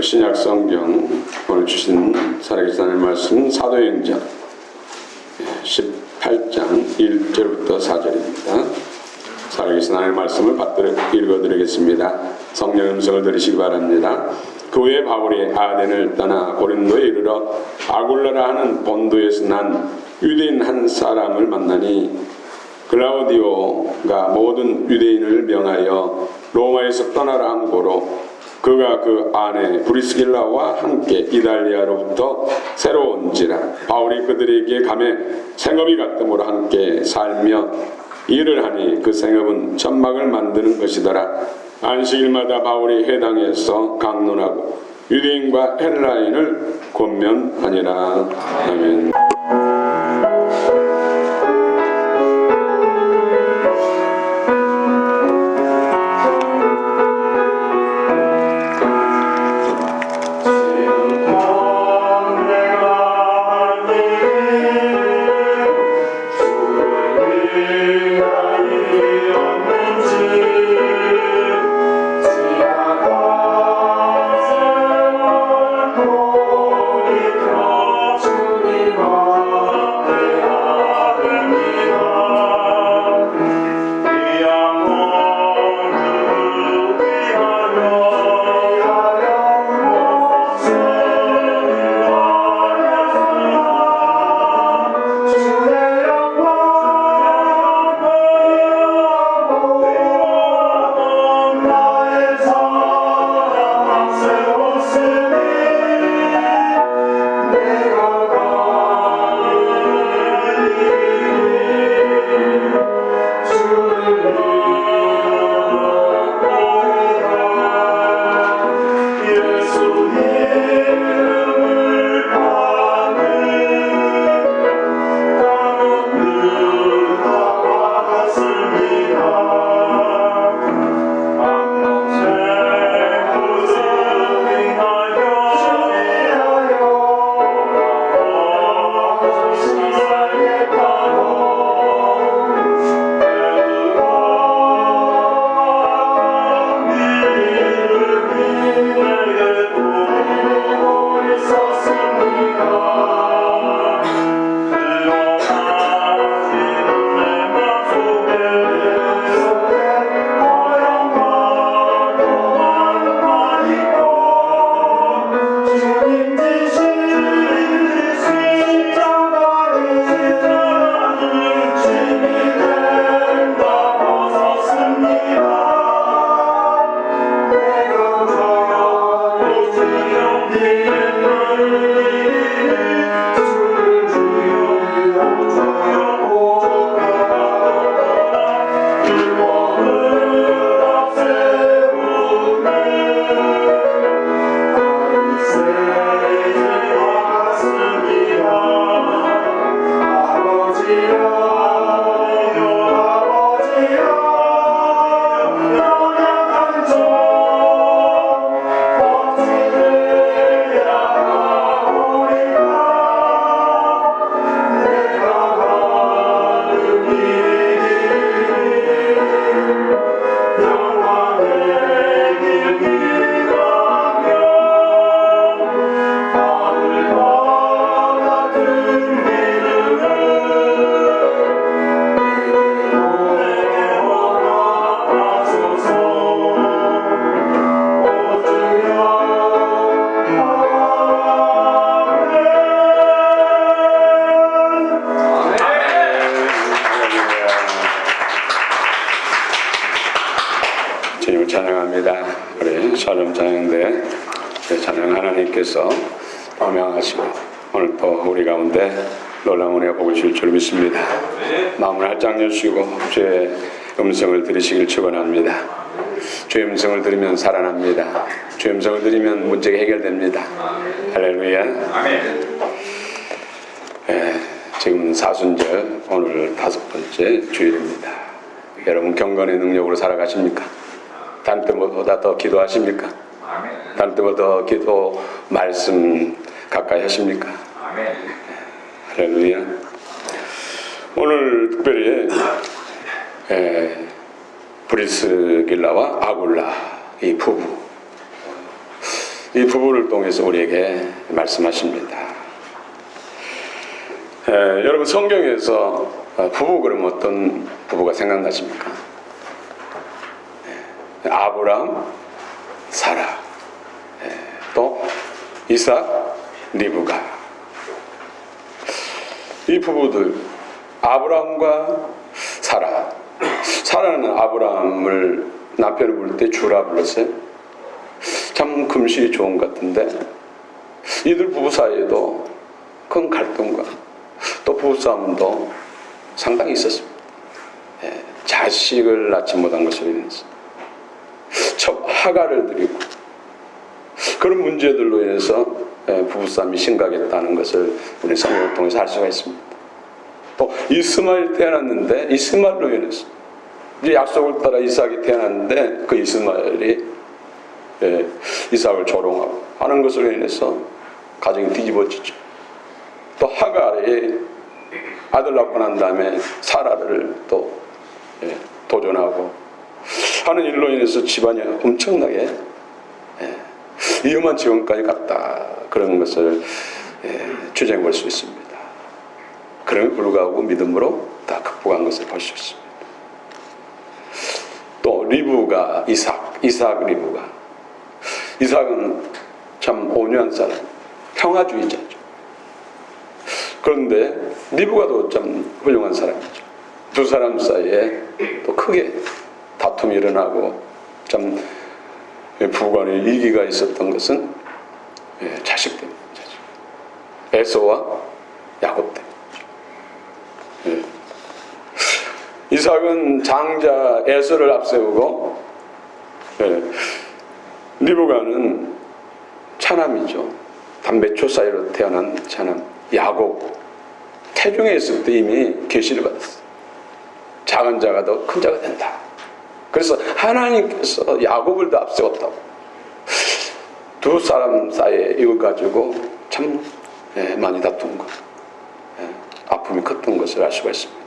신약 성경 오늘 주신 살아계신 하나님의 말씀 사도행전 18장 1절부터 4절입니다. 살아계신 하나님의 말씀을 받들어 읽어드리겠습니다. 성령 음성을 들으시기 바랍니다. 그 후에 바울이 아덴을 떠나 고린도에 이르러 아굴라라 하는 본도에서 난 유대인 한 사람을 만나니 글라우디오가 모든 유대인을 명하여 로마에서 떠나라 한 고로 그가 그 아내 브리스길라와 함께 이달리아로부터 새로 온지라 바울이 그들에게 감에 생업이 같음으로 함께 살며 일을 하니 그 생업은 천막을 만드는 것이더라. 안식일마다 바울이 회당에서 강론하고 유대인과 헬라인을 권면하니라. 아멘. 주님을 찬양합니다. 우리 샬롬 찬양대 찬양 하나님께서 명하시고 오늘 또 우리 가운데 놀라운 은혜가 복을 주실 줄 믿습니다. 마음을 활짝 여시고 주의 음성을 들으시길 축원합니다. 주의 음성을 들으면 살아납니다. 주의 음성을 들으면 문제가 해결됩니다. 할렐루야. 아멘. 지금 사순절 오늘 5번째 주일입니다. 여러분 경건의 능력으로 살아가십니까? 다른 때보다 더 기도하십니까? 다른 때보다 더 기도 말씀 가까이 하십니까? 할렐루야. 오늘 특별히 브리스길라와 아굴라 이 부부 이 부부를 통해서 우리에게 말씀하십니다. 여러분 성경에서 부부 그러면 어떤 부부가 생각나십니까? 아브라함, 사라, 또 이삭, 리브가. 이 부부들 아브라함과 사라. 사라는 아브라함을 남편을 부를 때 주라 불렀어요. 참 금실이 좋은 것 같은데 이들 부부 사이에도 큰 갈등과 또 부부싸움도 상당히 있었습니다. 자식을 낳지 못한 것으로 인해서 첩 하가를 드리고 그런 문제들로 인해서 부부싸움이 심각했다는 것을 우리 성경을 통해서 알 수가 있습니다. 또 이스마엘 태어났는데 이스마엘로 인해서 이제 약속을 따라 이삭이 태어났는데 그 이스마엘이 이삭을 조롱하고 하는 것으로 인해서 가정이 뒤집어지죠. 또 하갈이 아들 낳고 난 다음에 사라를 또 도전하고 하는 일로 인해서 집안이 엄청나게 위험한 지경까지 갔다. 그런 것을 추정해 볼 수 있습니다. 그럼에도 불구하고 믿음으로 다 극복한 것을 볼 수 있습니다. 또 리브가 이삭 리브가. 이삭은 참 온유한 사람, 평화주의자죠. 그런데 리브가도 참 훌륭한 사람이죠. 두 사람 사이에 또 크게 다툼이 일어나고 참 부부간에 이기가 있었던 것은 자식 때문이죠. 에서와 야곱 때문이죠. 이삭은 장자 에서를 앞세우고 리브가는 차남이죠. 단 몇 초 사이로 태어난 차남 야곱. 태중에 있을 때 이미 계시를 받았어요. 작은 자가 더 큰 자가 된다. 그래서 하나님께서 야곱을 더 앞세웠다고. 두 사람 사이에 이걸 가지고 참 많이 다툰 것, 아픔이 컸던 것을 알 수가 있습니다.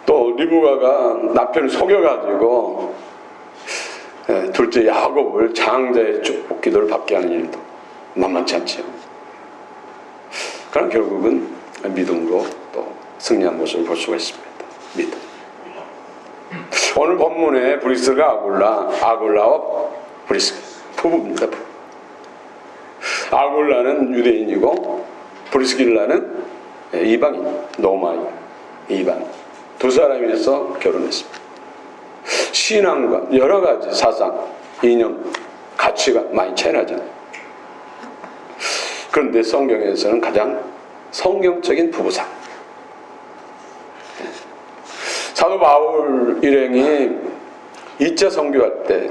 또 리브가가 남편을 속여가지고 둘째 야곱을 장자의 축복 기도를 받게 하는 일도 만만치 않죠. 그럼 결국은 믿음으로 또 승리한 모습을 볼 수가 있습니다. 믿음. 오늘 본문의 브리스가 아굴라와 브리스 부부입니다. 아굴라는 유대인이고 브리스길라는 이방인, 노마인, 이방인. 두 사람이서 결혼했습니다. 신앙과 여러 가지 사상, 이념, 가치가 많이 차이 나잖아요. 그런데 성경에서는 가장 성경적인 부부상. 사도 바울 일행이 2차 선교할 때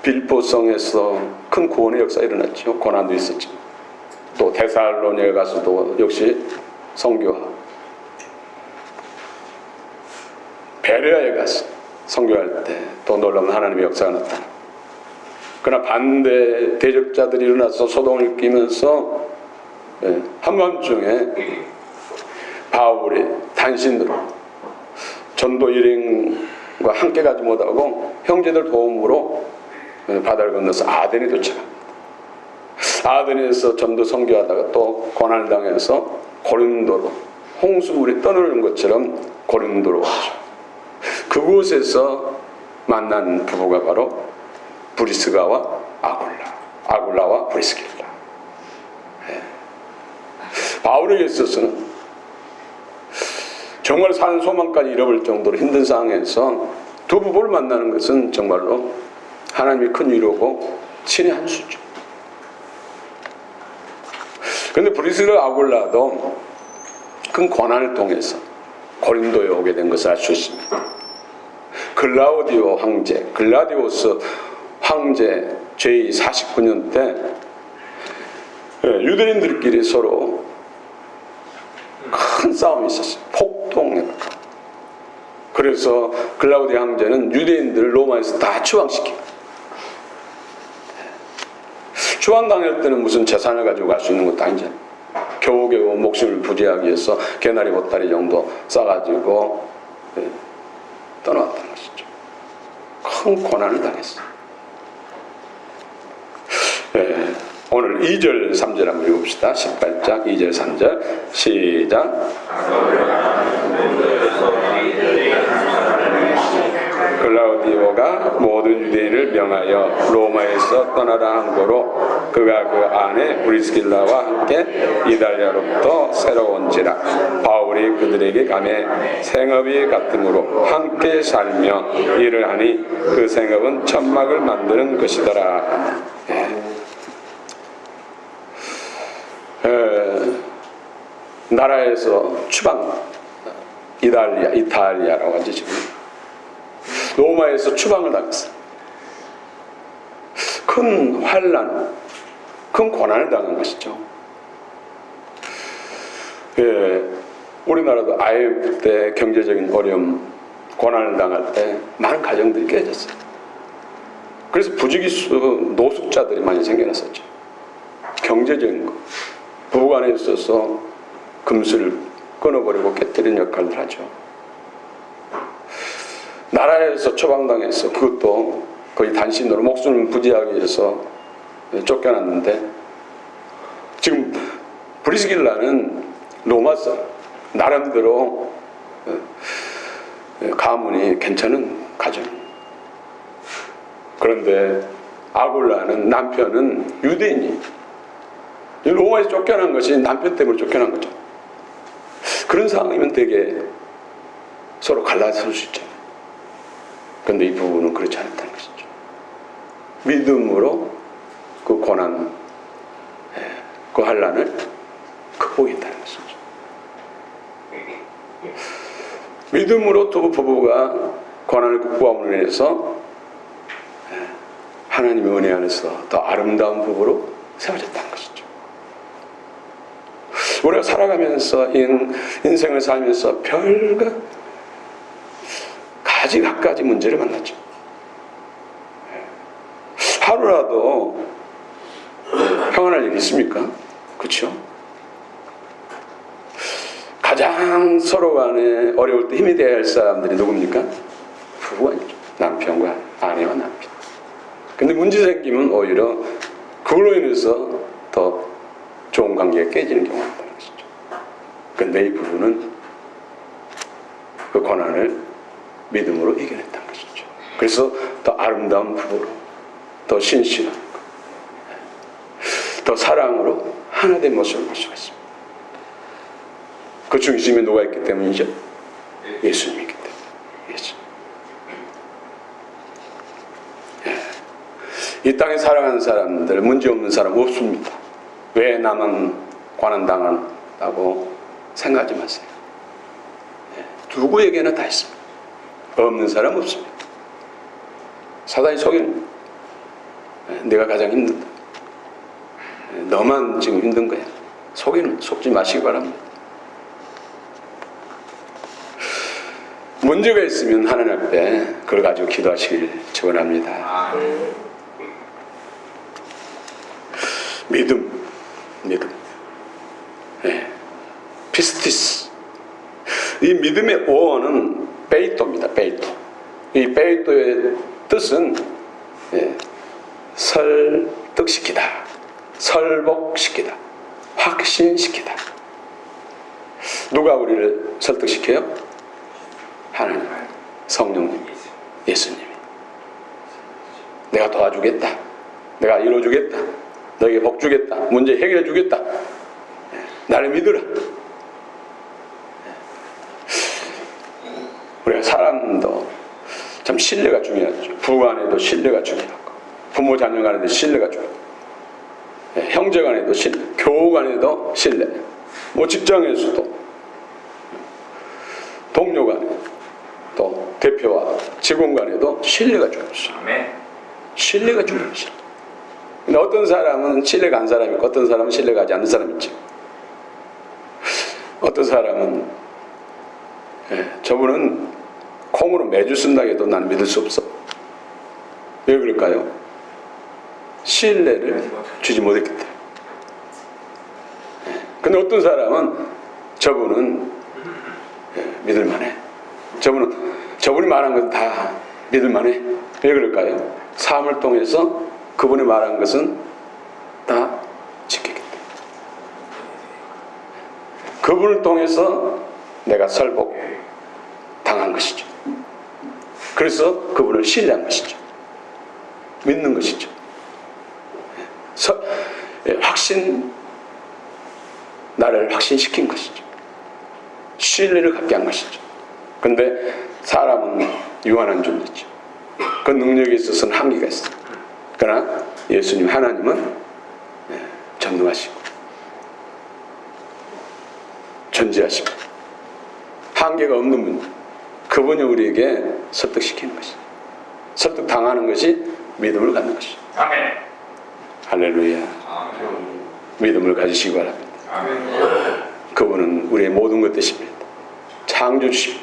빌보성에서 큰 구원의 역사가 일어났죠. 고난도 있었죠. 또 데살로니가 가서도 역시 선교하고 베레아에 가서 선교할 때 또 놀라운 하나님의 역사가 나타나. 그러나 반대 대적자들이 일어나서 소동을 끼면서 한밤중에 바울이 단신으로 전도 일행과 함께 가지 못하고 형제들 도움으로 바다를 건너서 아덴에 도착합니다. 아덴에서 전도 선교하다가 또 고난을 당해서 고린도로 홍수물이 떠오르는 것처럼 고린도로 와죠. 그곳에서 만난 부부가 바로 브리스가와 아굴라와 브리스길라. 바울에게 있어서는 정말 사는 소망까지 잃어버릴 정도로 힘든 상황에서 두 부부를 만나는 것은 정말로 하나님의 큰 위로고 신의 한 수죠. 그런데 브리스가 아굴라도 큰 고난을 통해서 고린도에 오게 된 것을 알 수 있습니다. 글라디오스 황제 제2 49년 때 유대인들끼리 서로 큰 싸움이 있었어요. 폭동에. 그래서 글라우디오 황제는 유대인들을 로마에서 다 추방시킵니다. 추방당할 때는 무슨 재산을 가지고 갈 수 있는 것도 아니잖아요. 겨우겨우 목숨을 부지하기 위해서 개나리 보따리 정도 싸가지고 떠나왔다는 것이죠. 큰 고난을 당했어요. 오늘 2절 3절 한번 읽읍시다. 18장 2절 3절 시작. 클라우디오가 모든 유대인을 명하여 로마에서 떠나라 한 거로 그가 그 안에 브리스길라와 함께 이달리아로부터 새로 온지라. 바울이 그들에게 감해 생업이 같으므로 함께 살며 일을 하니 그 생업은 천막을 만드는 것이더라. 나라에서 추방, 이탈리아라고 하지 지금. 로마에서 추방을 당했어요. 큰 환난, 큰 고난을 당한 것이죠. 우리나라도 IMF 때 경제적인 어려움, 고난을 당할 때 많은 가정들이 깨졌어요. 그래서 부지기수, 노숙자들이 많이 생겨났었죠. 경제적인 거, 부부간에 있어서 금슬을 끊어버리고 깨뜨리는 역할을 하죠. 나라에서 처방당해서 그것도 거의 단신으로 목숨을 부지하기 위해서 쫓겨났는데, 지금 브리스길라는 로마 사람, 나름대로 가문이 괜찮은 가정. 그런데 아굴라는 남편은 유대인이, 로마에서 쫓겨난 것이 남편 때문에 쫓겨난 거죠. 그런 상황이면 되게 서로 갈라설 수 있잖아요. 그런데 이 부부는 그렇지 않다는 것이죠. 믿음으로 그 고난, 그 환난을 극복했다는 것이죠. 믿음으로 두 부부가 고난을 극복함으로 인해서 하나님의 은혜 안에서 더 아름다운 부부로 세워졌다는 것이죠. 우리가 살아가면서 인생을 살면서 별거 가지 문제를 만났죠. 하루라도 평안할 일이 있습니까? 그렇죠? 가장 서로 간에 어려울 때 힘이 되어야 할 사람들이 누굽니까? 부부가 아니죠. 남편과 아내와 남편. 근데 문제 생기면 오히려 그걸로 인해서 더 좋은 관계가 깨지는 경우가 있다는 것이죠. 근데 이 부부는 그 고난을 믿음으로 이겨냈다는 것이죠. 그래서 더 아름다운 부부로, 더 신실한, 더 사랑으로 하나 된 모습을 볼 수가 있습니다. 그 중심에 누가 있기 때문이죠? 예수님이기 때문에. 예수님. 이 땅에 살아가는 사람들, 문제없는 사람 없습니다. 왜 나만 고난당한다고 생각하지 마세요. 누구에게나 다 있습니다. 없는 사람 없습니다. 사단이 속이는, 내가 가장 힘들다, 너만 지금 힘든 거야, 속지 마시기 바랍니다. 문제가 있으면 하나님 앞에 그걸 가지고 기도하시길 축원합니다. 믿음. 피스티스. 이 믿음의 원어는 베이토입니다. 베이토. 이 베이토의 뜻은 설득시키다, 설복시키다, 확신시키다. 누가 우리를 설득시켜요? 하나님, 성령님, 예수님이. 내가 도와주겠다, 내가 이루어주겠다, 너에게 복 주겠다, 문제 해결해 주겠다, 나를 믿으라. 우리가 사람도 참 신뢰가 중요하죠. 부부 간에도 신뢰가 중요하고, 부모 자녀 간에도 신뢰가 중요하고, 형제 간에도 신뢰, 교우 간에도 신뢰, 뭐 직장에서도, 동료 간에, 또 대표와 직원 간에도 신뢰가 중요하죠. 신뢰가 중요하죠. 근데 어떤 사람은 신뢰가 간 사람이 있고, 어떤 사람은 신뢰가 가지 않는 사람이 있죠. 어떤 사람은 저분은 콩으로 매주 쓴다고 해도 나는 믿을 수 없어. 왜 그럴까요? 신뢰를 주지 못했기 때문에. 근데 어떤 사람은 저분은 믿을만해. 저분이 말한 것은 다 믿을만해. 왜 그럴까요? 삶을 통해서 그분이 말한 것은 그분을 통해서 내가 설복 당한 것이죠. 그래서 그분을 신뢰한 것이죠. 믿는 것이죠. 나를 확신시킨 것이죠. 신뢰를 갖게 한 것이죠. 근데 사람은 유한한 존재죠. 그 능력에 있어서는 한계가 있어요. 그러나 예수님 하나님은 전능하시고 전지하시고 한계가 없는 분, 그분이 우리에게 설득시키는 것이죠. 설득당하는 것이 믿음을 갖는 것이죠. 아멘. 할렐루야. 아멘. 믿음을 가지시기 바랍니다. 아멘. 그분은 우리의 모든 것 되십니다. 창조주시고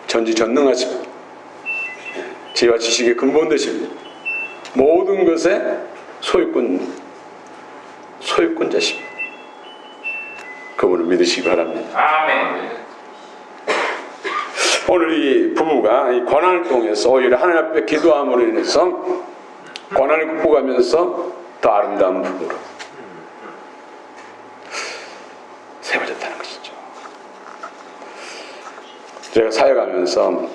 전지전능하시고 지혜와 지식의 근본 되십니다. 모든 것의 소유권자십니다. 그분을 믿으시기 바랍니다. 아멘. 오늘 이 부부가 이 고난을 통해서 오히려 하나님 앞에 기도함으로 인해서 고난을 극복하면서 더 아름다운 부부로 세워졌다는 것이죠. 제가 사역하면서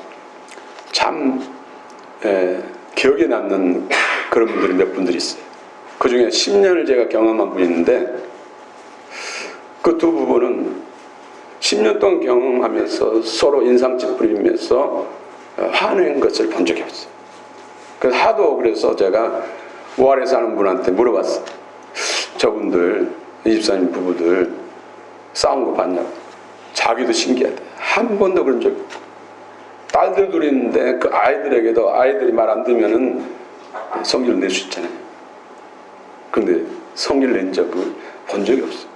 참 기억에 남는 그런 분들이 몇 분들이 있어요. 그 중에 10년을 제가 경험한 분이 있는데 그 두 부부는 10년 동안 경험하면서 서로 인상 찌푸리면서 화내는 것을 본 적이 없어요. 그래서 하도 그래서 제가 모아에 사는 분한테 물어봤어요. 저분들, 이 집사님 부부들 싸운 거 봤냐고. 자기도 신기하대. 한 번도 그런 적이 없고. 딸들 둘이 있는데 그 아이들에게도 아이들이 말 안 들으면은 성기를 낼 수 있잖아요. 그런데 성기를 낸 적을 본 적이 없어요.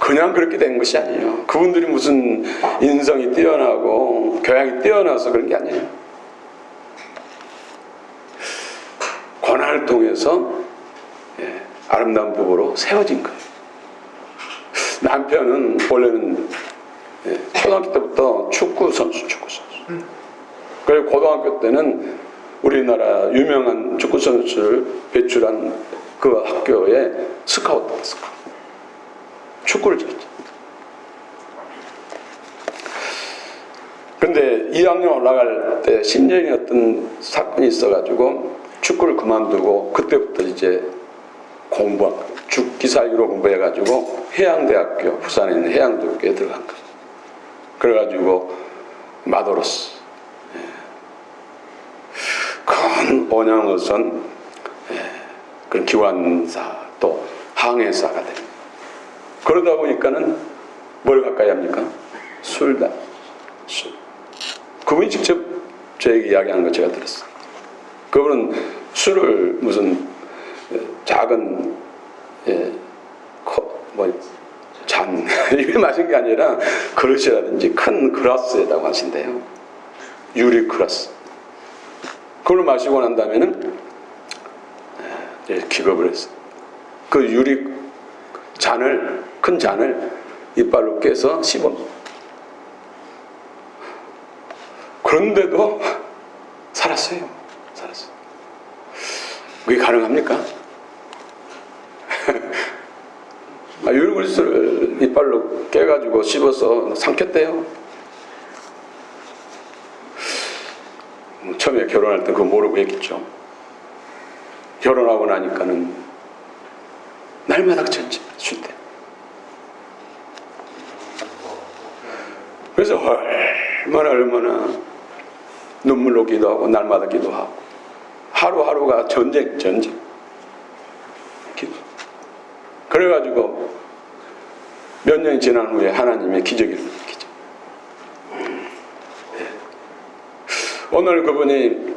그냥 그렇게 된 것이 아니에요. 그분들이 무슨 인성이 뛰어나고 교양이 뛰어나서 그런 게 아니에요. 고난을 통해서 아름다운 부부로 세워진 거예요. 남편은 원래는 초등학교 때부터 축구 선수. 그리고 고등학교 때는 우리나라 유명한 축구 선수를 배출한 그 학교에 스카우트였어요. 축구를 쳤죠. 근데 2학년 올라갈 때 10년이 어떤 사건이 있어가지고 축구를 그만두고 그때부터 이제 공부한 거예요. 죽기살기로 공부해가지고 해양대학교, 부산에 있는 해양대학교에 들어간 거예요. 그래가지고 마도로스 큰 원양어선 그런 기관사 또 항해사가 됩니다. 그러다 보니까는 뭘 가까이 합니까? 술. 그분이 직접 저에게 이야기하는 거 제가 들었어요. 그분은 술을 무슨 작은 잔 이걸 마신 게 아니라 그릇이라든지 큰 그라스에다가 마신대요. 유리 그라스. 그걸 마시고 난 다음에는 기겁을 했어요. 그 유리 큰 잔을 이빨로 깨서 씹어먹어요. 그런데도 살았어요. 그게 가능합니까? 유리그리스를 이빨로 깨가지고 씹어서 삼켰대요. 처음에 결혼할 때 그거 모르고 했겠죠. 결혼하고 나니까는 날마다 전지 쉴 때. 그래서 얼마나 눈물로 기도하고 날마다 기도하고 하루하루가 전쟁 기도. 그래가지고 몇 년이 지난 후에 하나님의 기적이 일어납니다. 기적. 오늘 그분이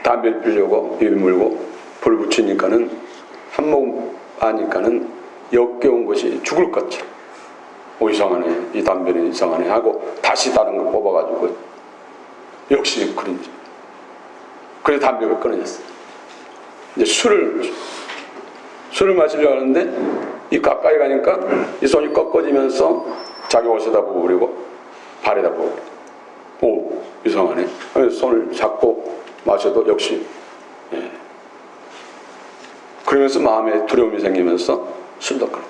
담배를 피려고 입에 물고 불 붙이니까는 한 모금 아니까는 역겨운 것이 죽을 것처럼 이상하네, 이 담배는 이상하네 하고 다시 다른 거 뽑아가지고 역시 그런지. 그래서 담배가 끊어졌어요. 이제 술을 마시려고 하는데 이 가까이 가니까 이 손이 꺾어지면서 자기 옷에다 보고 그리고 발에다 보고 오 이상하네. 그래서 손을 잡고 마셔도 역시 그러면서 마음에 두려움이 생기면서 술도 끊고.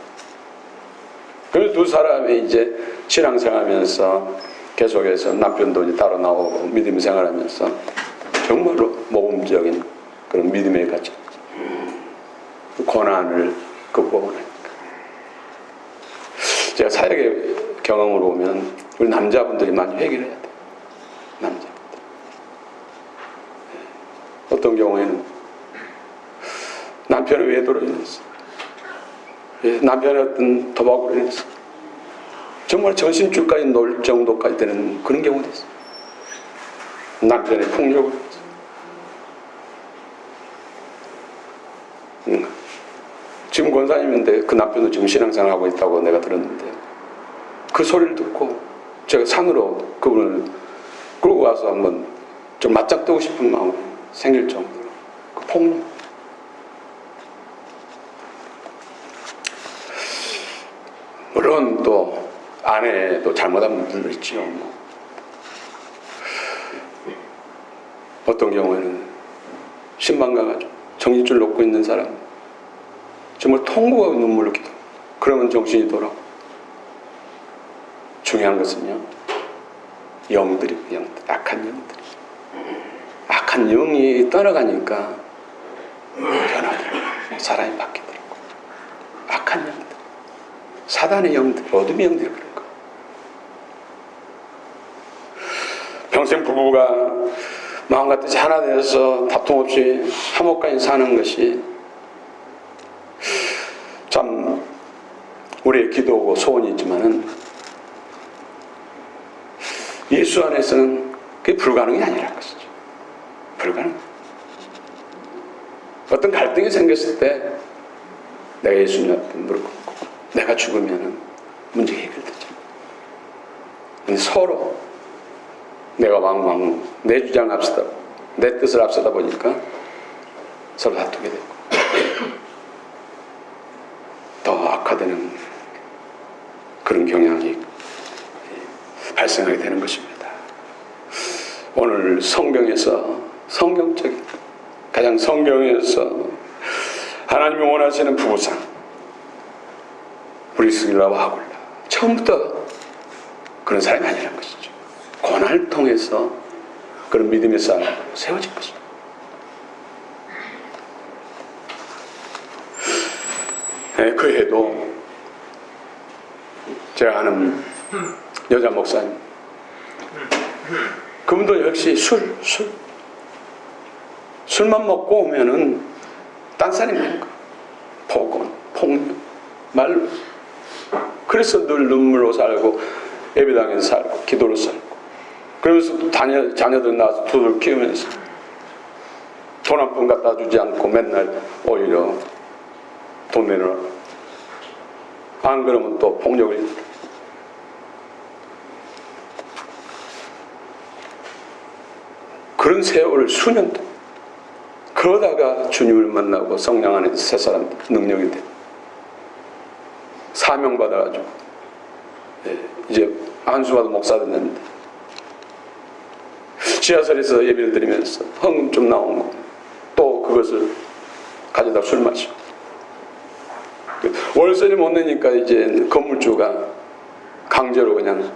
그래서 두 사람이 이제 신앙생활하면서 계속해서 남편도 따로 나오고 믿음 생활하면서 정말로 모범적인 그런 믿음의 가치, 고난을 극복하니까. 제가 사역의 경험으로 보면 우리 남자분들이 많이 회개를 해야 돼요. 남자분들. 어떤 경우에는 남편의 외도로 인해서, 남편의 어떤 도박으로 인해서 정말 정신줄까지 놓을 정도까지 되는 그런 경우도 있어요. 남편의 폭력으로 인해서. 지금 권사님인데 그 남편도 지금 신앙생활 하고 있다고 내가 들었는데, 그 소리를 듣고 제가 산으로 그분을 끌고 가서 한번 좀 맞짱 뜨고 싶은 마음이 생길 정도로 그 폭력. 물론 또 아내도 잘못한 분들도 있죠. 어떤 경우에는 신방 가가지고 정신줄 놓고 있는 사람 정말 통곡하고 눈물을 기도. 그러면 정신이 돌아오고. 중요한 것은요, 영들이, 악한 영들이. 악한 영이 떠나가니까 변하더라고요. 사람이 바뀌더라고요. 악한 영들, 사단의 영들, 어둠의 영들이 그런 거예요. 평생 부부가 마음과 뜻이 하나 되어서 다툼 없이 화목하게 사는 것이 참 우리의 기도고 소원이 있지만은 예수 안에서는 그게 불가능이 아니라는 것이죠. 불가능. 어떤 갈등이 생겼을 때 내가 예수님 앞에 무릎 꿇고 내가 죽으면 문제가 해결되죠. 근데 서로 내가 왕왕 내 주장을 앞서다 내 뜻을 앞서다 보니까 서로 다투게 되고 더 악화되는 그런 경향이 발생하게 되는 것입니다. 오늘 성경에서 성경적인 가장 성경에서 하나님이 원하시는 부부상 브리스길라와 아굴라 처음부터 그런 사람이 아니라는 것이죠. 고난을 통해서 그런 믿음의 싸움이 세워진 것입니다. 네, 그 해도 제가 아는 여자 목사님, 그분도 역시 술만 먹고 오면은 딴사람이 되는 거예요. 폭언, 폭력, 말로. 그래서 늘 눈물로 살고 예배당에서 살고 기도로 살고 그러면서 또 자녀들 낳아서 둘을 키우면서 돈 한 푼 갖다 주지 않고 맨날 오히려 돈 내놓으라. 안 그러면 또 폭력을 일으켜. 그런 세월을 수년 동안 그러다가 주님을 만나고 성령 안에서 새 사람 능력이 돼 사명받아가지고 이제 안수받은 목사 됐는데 지하철에서 예배를 드리면서 헌금 좀 나온 거 또 그것을 가져다 술 마시고 월세를 못 내니까 이제 건물주가 강제로 그냥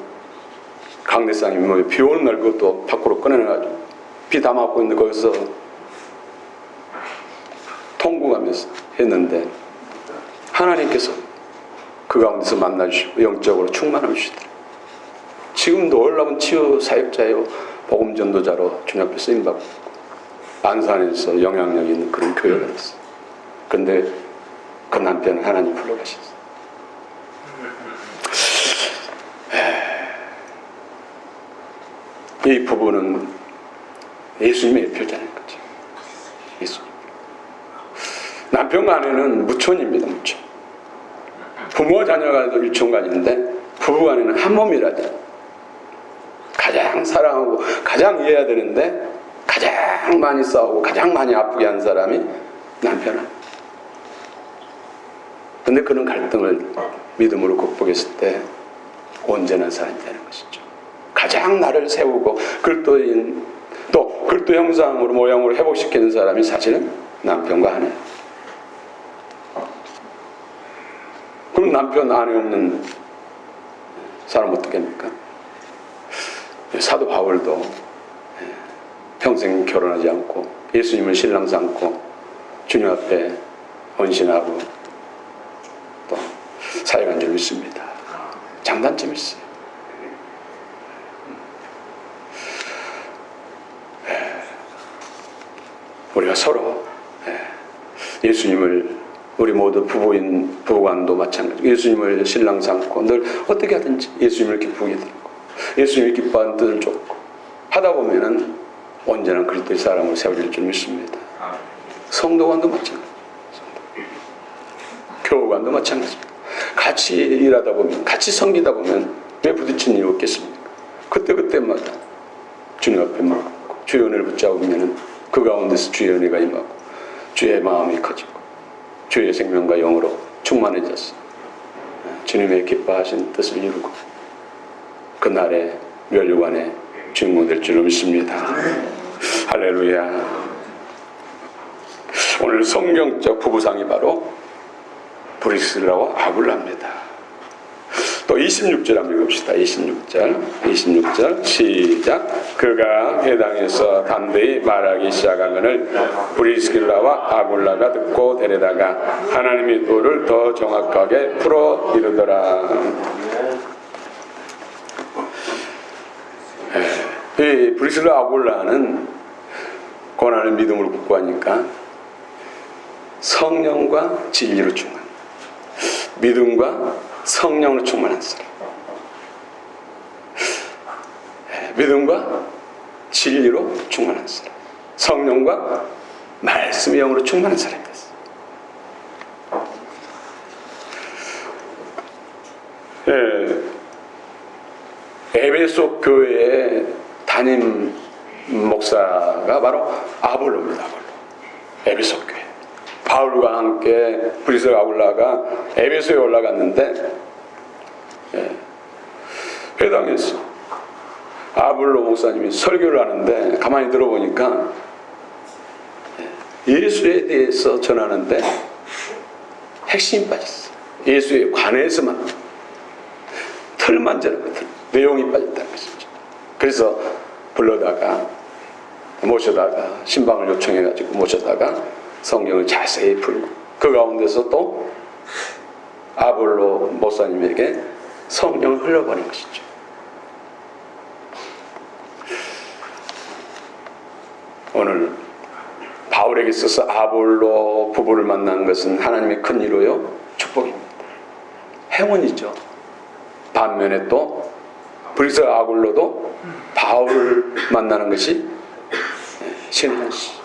강대상이 뭐 비 오는 날 그것도 밖으로 꺼내가지고 비 다 맞고 있는데 거기서 통곡하면서 했는데 하나님께서 그 가운데서 만나주시고 영적으로 충만하게 주시더라고요. 지금 놀라운 치유 사역자요 복음 전도자로 주님 앞에 쓰임받고 안산에서 영향력 있는 그런 교회가 됐어요. 그런데 그 남편은 하나님 불러가셨어요. 이 부부는 예수님의 표자인 거죠. 예수님. 남편과 아내는 무촌입니다. 무촌. 부모와 자녀가 일촌간인데 부부간에는 한 몸이라죠. 가장 사랑하고 가장 이해해야 되는데 가장 많이 싸우고 가장 많이 아프게 한 사람이 남편은. 근데 그런 갈등을 믿음으로 극복했을 때 온전한 사람이 되는 것이죠. 가장 나를 세우고 글도인 또 글도 형상으로 모양으로 회복시키는 사람이 사실은 남편과 아내. 남편 아내 없는 사람 어떻게 합니까? 사도 바울도 평생 결혼하지 않고 예수님을 신랑 삼고 주님 앞에 헌신하고 또 사역한 줄 믿습니다. 장단점이 있어요. 우리가 서로 예수님을 우리 모두 부부간도 마찬가지 예수님을 신랑 삼고 늘 어떻게 하든지 예수님을 기쁘게 드리고 예수님을 기뻐하는 뜻을 쫓고 하다 보면은 언제나 그리스도의 사람을 세워질 줄 믿습니다. 성도간도 마찬가지 교우간도 마찬가지입니다. 같이 일하다 보면 같이 섬기다 보면 왜 부딪히는 일이 없겠습니까? 그때마다 주님 앞에 막고 주의 은혜를 붙잡으면 그 가운데서 주의 은혜가 임하고 주의 마음이 커지고 주의 생명과 영으로 충만해져서 주님의 기뻐하신 뜻을 이루고 그날의 멸류관의 주인공 될 줄로 믿습니다. 할렐루야. 오늘 성경적 부부상이 바로 브리스길라와 아굴라입니다. 또 26절 한번 읽읍시다. 26절 시작. 그가 회당에서 담대히 말하기 시작하거늘 브리스길라와 아굴라가 듣고 데려다가 하나님의 도를 더 정확하게 풀어 이르더라. 이 브리스길라 아굴라는 고난의 믿음을 굳고 하니까 성령과 진리로 충만, 믿음과 성령으로 충만한 사람, 믿음과 진리로 충만한 사람, 성령과 말씀의 영으로 충만한 사람이 됐어요. 에베소 교회의 담임 목사가 바로 아볼로입니다. 아볼로. 에베소 교회. 바울과 함께 브리스길라 아굴라가 에베소에 올라갔는데 회당에서 아볼로 목사님이 설교를 하는데 가만히 들어보니까 예수에 대해서 전하는데 핵심이 빠졌어요. 예수에 관해서만 틀만 전하고 내용이 빠졌다는 것이죠. 그래서 모셔다가 신방을 요청해가지고 모셔다가 성경을 자세히 풀고 그 가운데서 또 아볼로 목사님에게 성령을 흘려보낸 것이죠. 오늘 바울에게 있어서 아볼로 부부를 만난 것은 하나님의 큰 일로요 축복입니다. 행운이죠. 반면에 또 브리스길라 아굴로도 바울을 만나는 것이 신의 현실.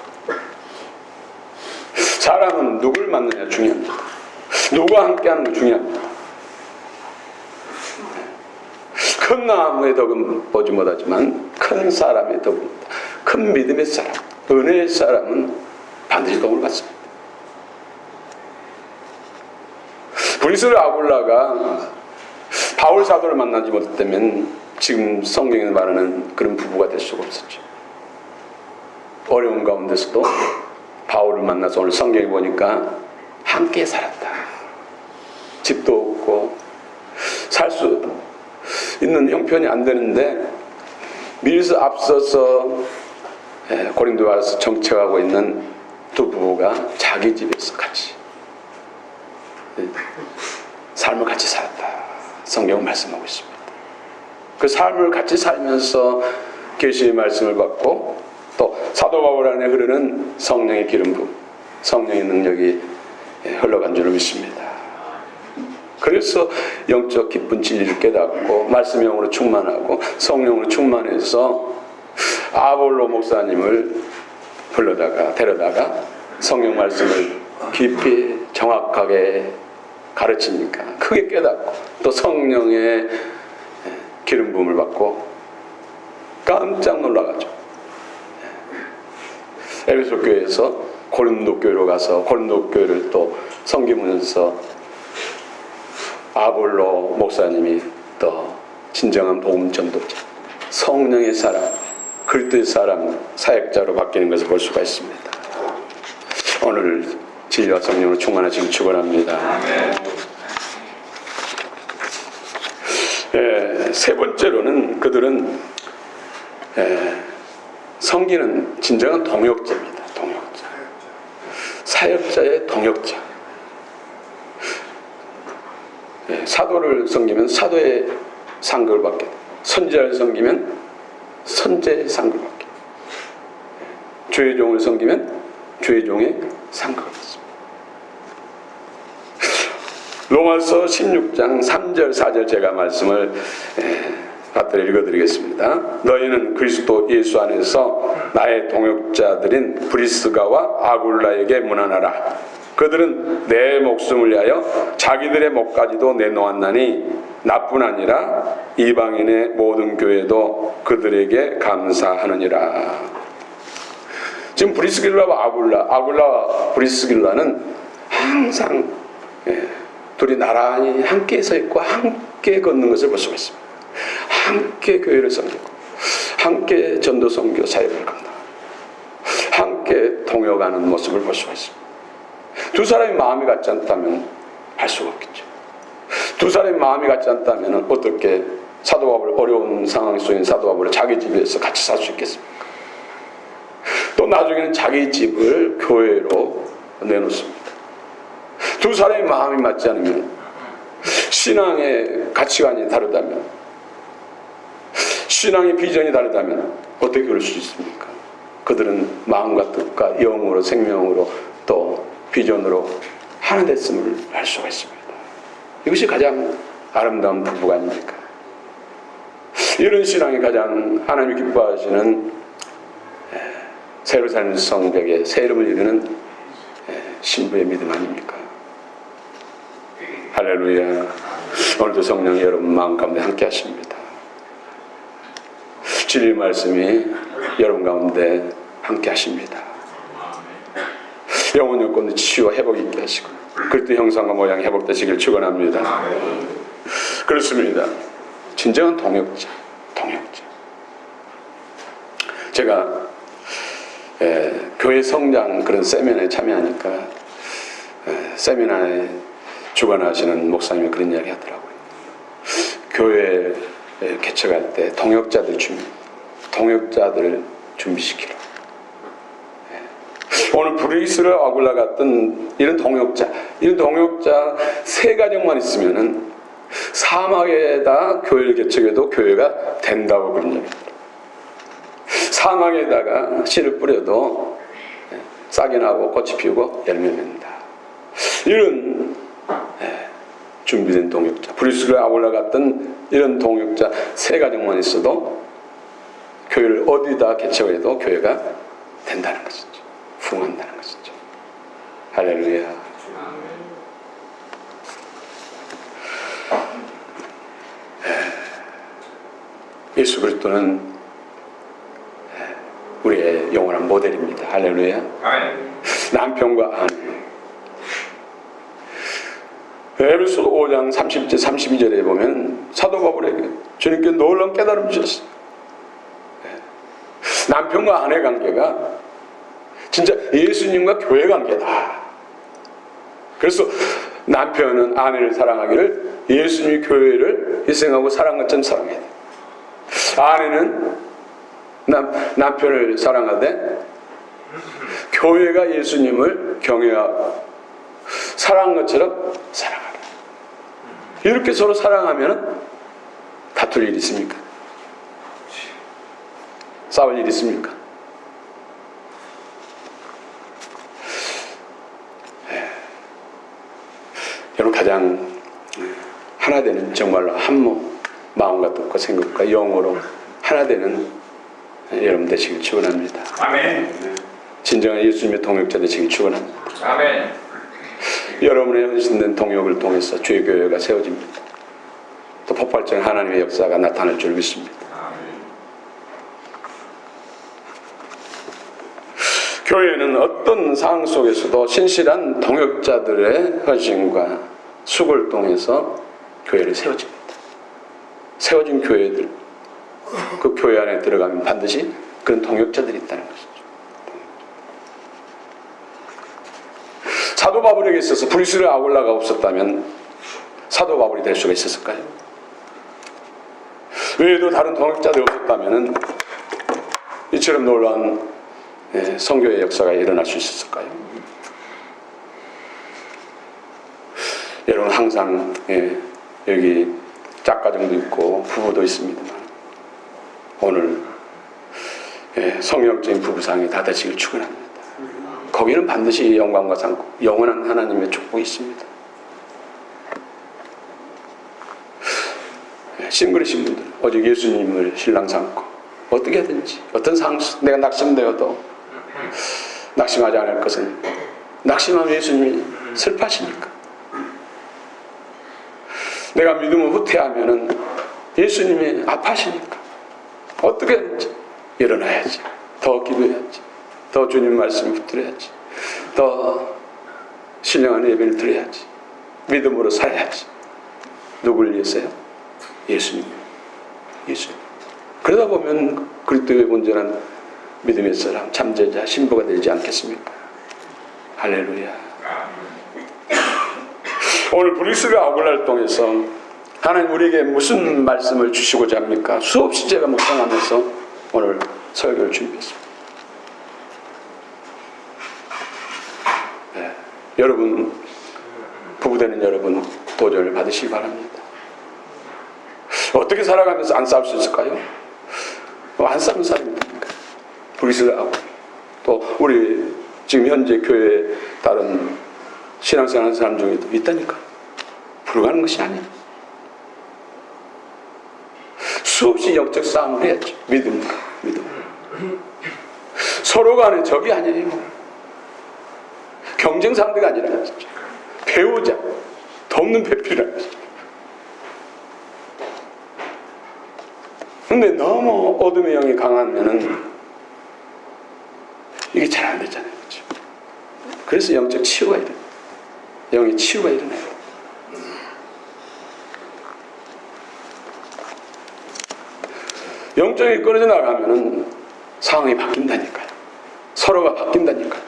사람은 누굴 만나냐 중요합니다. 누구와 함께하는 거 중요합니다. 큰 나무의 덕은 보지 못하지만 큰 사람의 덕은, 큰 믿음의 사람, 은혜의 사람은 반드시 덕을 받습니다. 브리스길라 아굴라가 바울 사도를 만나지 못했다면 지금 성경에 말하는 그런 부부가 될 수가 없었죠. 어려운 가운데서도 바울을 만나서 오늘 성경에 보니까 함께 살았다. 집도 없고 살 수 있는 형편이 안 되는데 미리서 앞서서 고린도에 와서 정착하고 있는 두 부부가 자기 집에서 같이 삶을 같이 살았다. 성경은 말씀하고 있습니다. 그 삶을 같이 살면서 계시의 말씀을 받고 또 사도 바울 안에 흐르는 성령의 기름 부음, 성령의 능력이 흘러간 줄로 믿습니다. 그래서 영적 기쁜 진리를 깨닫고 말씀의 영으로 충만하고 성령으로 충만해서 아볼로 목사님을 데려다가 성령 말씀을 깊이 정확하게 가르치니까 크게 깨닫고 또 성령의 기름 부음을 받고 깜짝 놀라가지고 에베소 교회에서 고린도 교회로 가서 고린도 교회를 또 섬기면서 아볼로 목사님이 또 진정한 복음 전도자, 성령의 사람, 그리스도의 사람, 사역자로 바뀌는 것을 볼 수가 있습니다. 오늘 진리와 성령으로 충만하시길 축원합니다. 세 번째로는 그들은 섬기는 진정한 동역자입니다. 동역자. 사역자의 동역자. 사도를 섬기면 사도의 상급을 받게, 선지자를 섬기면 선지자의 상급을 받게, 주의 종을 섬기면 주의 종의 상급을 받습니다. 로마서 16장 3절 4절 제가 말씀을 갖다 읽어드리겠습니다. 너희는 그리스도 예수 안에서 나의 동역자들인 브리스가와 아굴라에게 문안하라. 그들은 내 목숨을 위하여 자기들의 목까지도 내놓았나니 나뿐 아니라 이방인의 모든 교회도 그들에게 감사하느니라. 지금 브리스길라와 아굴라와 브리스길라는 항상 둘이 나란히 함께 서 있고 함께 걷는 것을 볼 수가 있습니다. 함께 교회를 섬기고 함께 전도 선교 사역을 감당하고 함께 동역하는 모습을 볼 수가 있습니다. 두 사람이 마음이 같지 않다면 할 수가 없겠죠. 두 사람이 마음이 같지 않다면 어떻게 사도 바울, 어려운 상황 속에 사도 바울을 자기 집에서 같이 살 수 있겠습니까? 또 나중에는 자기 집을 교회로 내놓습니다. 두 사람의 마음이 맞지 않으면, 신앙의 가치관이 다르다면, 신앙의 비전이 다르다면 어떻게 그럴 수 있습니까? 그들은 마음과 뜻과 영으로, 생명으로, 또 비전으로 하나 됐음을 알 수가 있습니다. 이것이 가장 아름다운 부부가 아닙니까? 이런 신앙이 가장 하나님이 기뻐하시는 새로 사는 성벽에 새 이름을 이루는 신부의 믿음 아닙니까? 할렐루야. 오늘도 성령이 여러분 마음 가운데 함께 하십니다. 진리 말씀이 여러분 가운데 함께 하십니다. 영혼 여건의 치유와 회복이 있게 하시고 그리스도 형상과 모양이 회복되시길 축원합니다. 그렇습니다. 진정한 동역자. 제가 교회 성장 그런 세미나에 참여하니까 세미나에 주관하시는 목사님이 그런 이야기 하더라고요. 교회 개척할 때 동역자들 준비시키라. 오늘 브리스라 아굴라 같은 이런 동역자 세 가정만 있으면은 사막에다 교회를 개척해도 교회가 된다고 그런 얘기입니다. 사막에다가 씨를 뿌려도 싹이 나고 꽃이 피우고 열매 맺는다. 이런 준비된 동역자, 브리스라 아굴라 같은 이런 동역자 세 가정만 있어도 교회를 어디다 개척해도 교회가 된다는 것이죠. 부흥한다는 것이죠. 할렐루야. 예수 그리스도는 우리의 영원한 모델입니다. 할렐루야. 남편과 아내. 에베소서 5장 30절 32절에 보면 사도 바울에게 주님께 놀라운 깨달음을 주셨어요. 남편과 아내 관계가 진짜 예수님과 교회 관계다. 그래서 남편은 아내를 사랑하기를 예수님이 교회를 희생하고 사랑한 것처럼 사랑해야 돼. 아내는 남편을 사랑하되 교회가 예수님을 경외하고 사랑한 것처럼 사랑하라. 이렇게 서로 사랑하면 다툴 일이 있습니까? 싸울 일이 있습니까? 여러분 가장 하나 되는 정말로 한몸 마음과 뜻과 생각과 영으로 하나 되는 여러분 되시길 축원합니다. 아멘. 진정한 예수님의 동역자 되시길 축원합니다. 아멘. 여러분의 헌신된 동역을 통해서 주의 교회가 세워집니다. 또 폭발적인 하나님의 역사가 나타날 줄 믿습니다. 교회는 어떤 상황 속에서도 신실한 동역자들의 헌신과 수고를 통해서 교회를 세워집니다. 세워진 교회들, 그 교회 안에 들어가면 반드시 그런 동역자들이 있다는 것이죠. 사도 바울에게 있어서 브리스라 아굴라가 없었다면 사도 바울이 될 수가 있었을까요? 외에도 다른 동역자들이 없었다면 이처럼 놀라운 선교의 역사가 일어날 수 있었을까요? 여러분 항상 여기 짝가정도 있고 부부도 있습니다만 오늘 성령적인 부부상이 다 되시길 축원합니다. 거기는 반드시 영광과 상, 영원한 하나님의 축복이 있습니다. 싱글이신 분들 오직 예수님을 신랑 삼고 어떻게 하든지 어떤 내가 낙심되어도 낙심하지 않을 것은 낙심하면 예수님이 슬퍼하시니까. 내가 믿음을 후퇴하면은 예수님이 아파하시니까 어떻게 하든지 일어나야지. 더 기도해야지. 더 주님 말씀을 붙들어야지. 더 신령한 예배를 드려야지. 믿음으로 살아야지. 누굴 위해서요? 예수님. 예수님. 그러다 보면 그리스도의 온전한 믿음의 사람, 참제자, 신부가 되지 않겠습니까? 할렐루야. 오늘 브릭스가 아굴라를 통해서 하나님 우리에게 무슨 말씀을 주시고자 합니까? 수없이 제가 묵상하면서 오늘 설교를 준비했습니다. 여러분, 부부되는 여러분 도전을 받으시기 바랍니다. 어떻게 살아가면서 안 싸울 수 있을까요? 안 싸우는 사람이 됩니까? 브릭스하고 또 우리 지금 현재 교회에 다른 신앙생활하는 사람 중에도 있다니까. 불가능한 것이 아니에요. 수없이 영적 싸움을 해야죠. 믿음. 서로 간에 적이 아니에요. 경쟁 상대가 아니라 배우자, 돕는 배필이라는 거죠. 근데 너무 어둠의 영이 강하면은 이게 잘 안 되잖아요. 그렇죠? 그래서 영적 치유가 일어나요. 영의 치유가 일어나요. 영적이 끊어져 나가면은 상황이 바뀐다니까요. 서로가 바뀐다니까요.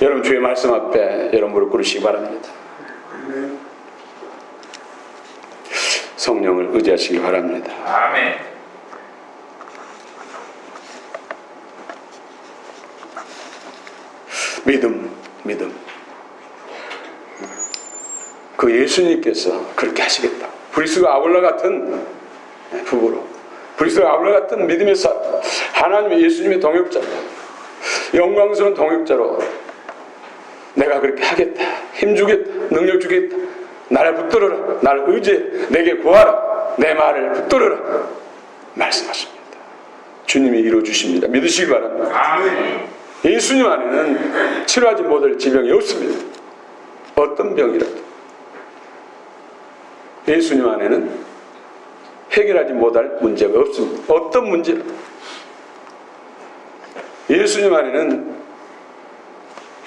여러분 주의 말씀 앞에 여러분 무릎 꿇으시기 바랍니다. 성령을 의지하시기 바랍니다. 아멘. 믿음. 그 예수님께서 그렇게 하시겠다. 브릭스가 아굴라 같은 부부로, 브릭스가 아굴라 같은 믿음에서 하나님의 예수님의 동역자로, 영광스러운 동역자로 내가 그렇게 하겠다. 힘주겠다. 능력 주겠다. 나를 붙들어라. 나를 의지해. 내게 구하라. 내 말을 붙들어라. 말씀하십니다. 주님이 이루어주십니다. 믿으시기 바랍니다. 아멘. 예수님 안에는 치료하지 못할 질병이 없습니다. 어떤 병이라도. 예수님 안에는 해결하지 못할 문제가 없습니다. 어떤 문제라도. 예수님 안에는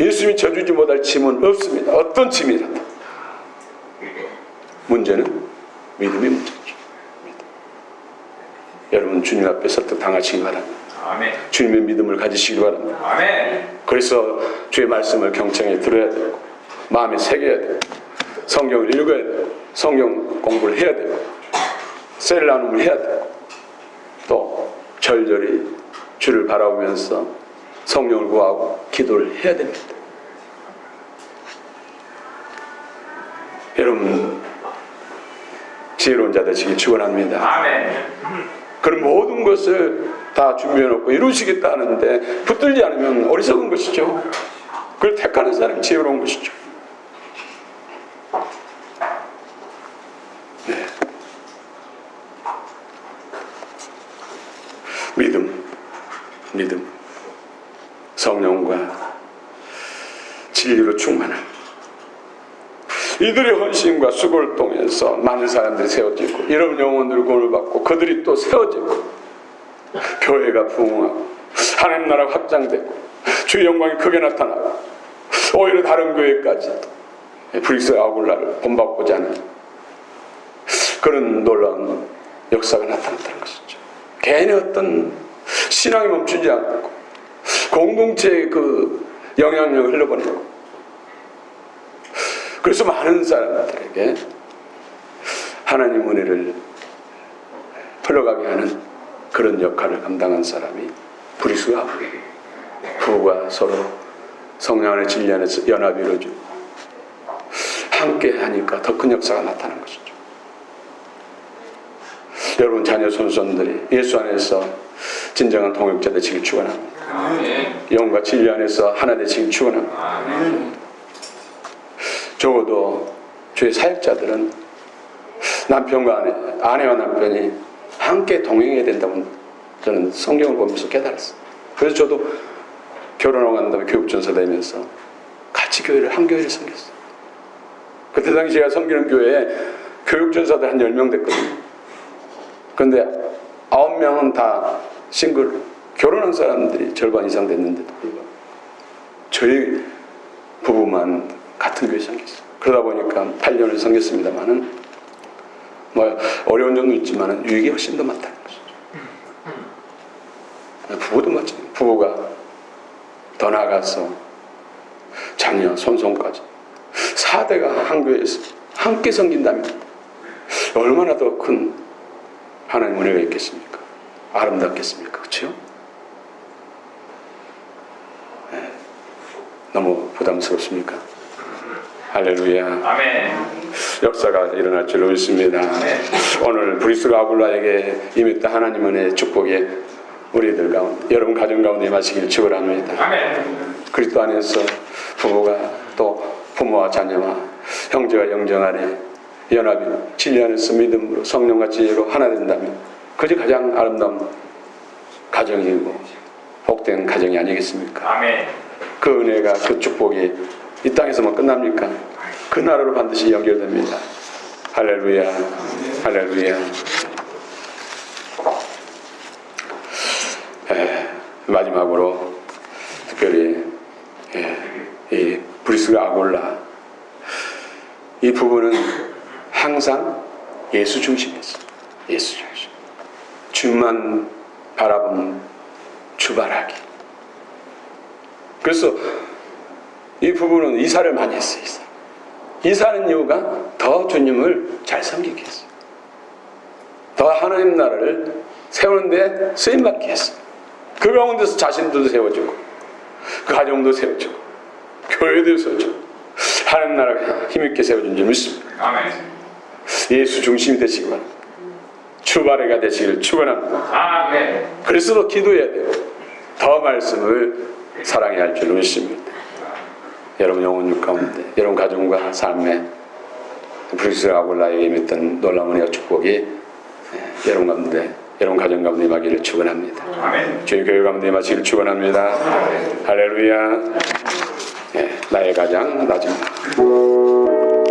예수님이 져주지 못할 짐은 없습니다. 어떤 짐이라도. 문제는 믿음의 문제죠. 믿음. 여러분 주님 앞에 설득 당하시기 바랍니다. 아멘. 주님의 믿음을 가지시기 바랍니다. 아멘. 그래서 주의 말씀을 경청에 들어야 되고 마음에 새겨야 되고 성경을 읽어야 되고 성경 공부를 해야 되고 셀 나눔을 해야 되고 또 절절히 주를 바라보면서 성령을 구하고 기도를 해야 됩니다. 여러분 지혜로운 자 되시길 축원합니다. 아멘. 그런 모든 것을 다 준비해놓고 이루시겠다 하는데 붙들지 않으면 어리석은 것이죠. 그걸 택하는 사람이 지혜로운 것이죠. 네. 믿음, 성령과 진리로 충만함. 이들의 헌신과 수고를 통해서 많은 사람들이 세워지고 여러분 영혼들을 구원을 받고 그들이 또 세워지고 교회가 부흥하고 하나님 나라가 확장되고 주의 영광이 크게 나타나고 오히려 다른 교회까지도 브릭스 아굴라를 본받고자 하는 그런 놀라운 역사가 나타났다는 것이죠. 개인의 어떤 신앙이 멈추지 않고 공동체의 그 영향력을 흘러보내고 그래서 많은 사람들에게 하나님 은혜를 흘러가게 하는 그런 역할을 감당한 사람이 브리스가 부부가 서로 성령 안에 진리 안에서 연합이 이루어지고 함께 하니까 더 큰 역사가 나타난 것이죠. 여러분 자녀 손손들이 예수 안에서 진정한 동역자 되시길 축원합니다. 아멘. 영과 진리 안에서 하나 되시길 축원합니다. 아멘. 적어도 주의 사역자들은 남편과 아내와 남편이 함께 동행해야 된다고 저는 성경을 보면서 깨달았어요. 그래서 저도 결혼하고 난 다음에 교육전사 되면서 같이 한 교회를 섬겼어요. 그때 당시 제가 섬기는 교회에 교육전사들 한 10명 됐거든요. 그런데 9명은 다 싱글, 결혼한 사람들이 절반 이상 됐는데도 불구하고 저희 부부만 같은 교회에 섬겼어요. 그러다 보니까 8년을 섬겼습니다만은 뭐 어려운 점도 있지만은 유익이 훨씬 더 많다는 것이죠. 부부도 마찬가지예요. 부부가 더 나아가서 자녀, 손손까지 4대가 한 교회에서 함께 섬긴다면 얼마나 더 큰 하나님 은혜가 있겠습니까? 아름답겠습니까? 그렇죠? 네. 너무 부담스럽습니까? 할렐루야. 아멘. 역사가 일어날 줄로 믿습니다. 오늘 브리스가 아굴라에게 임했던 하나님 은혜의 축복이 우리들 가운데, 여러분 가정 가운데 임하시길 축원합니다. 아멘. 그리스도 안에서 부부가 또 부모와 자녀와 형제와 영정 안에 연합이 진리 안에서 믿음으로 성령과 지혜로 하나 된다면 그것이 가장 아름다운 가정이고 복된 가정이 아니겠습니까? 아멘. 그 은혜가 그 축복이 이 땅에서만 끝납니까? 그 나라로 반드시 연결됩니다. 할렐루야. 할렐루야. 마지막으로 특별히 이 브리스가 아굴라 이 부분은 항상 예수 중심이었어요. 예수 중심. 주만 바라보는 주바라기. 그래서 이 부부는 이사를 많이 했어요. 이사하는 이유가 더 주님을 잘 섬기게 했어요. 더 하나님 나라를 세우는데 쓰임받게 했어요. 그 가운데서 자신들도 세워주고 그 가정도 세워주고 교회도 세워주고 하나님 나라가 힘있게 세워준 줄 믿습니다. 아멘. 예수 중심이 되시기 바랍니다. 주바래가 되시기를 축원합니다. 아멘. 그리스도 기도해야 돼요. 더 말씀을 사랑해야 할 줄 믿습니다. 여러분 영혼육 가운데 여러분 가정과 삶에 브리스가 아굴라에게 임했던 놀라운 은혜와 축복이 여러분 가운데 여러분 가정 가운데 임하기를 축원합니다. 아멘. 주의 교회 가운데 임하시기를 축원합니다. 할렐루야. 나의 가장 나중에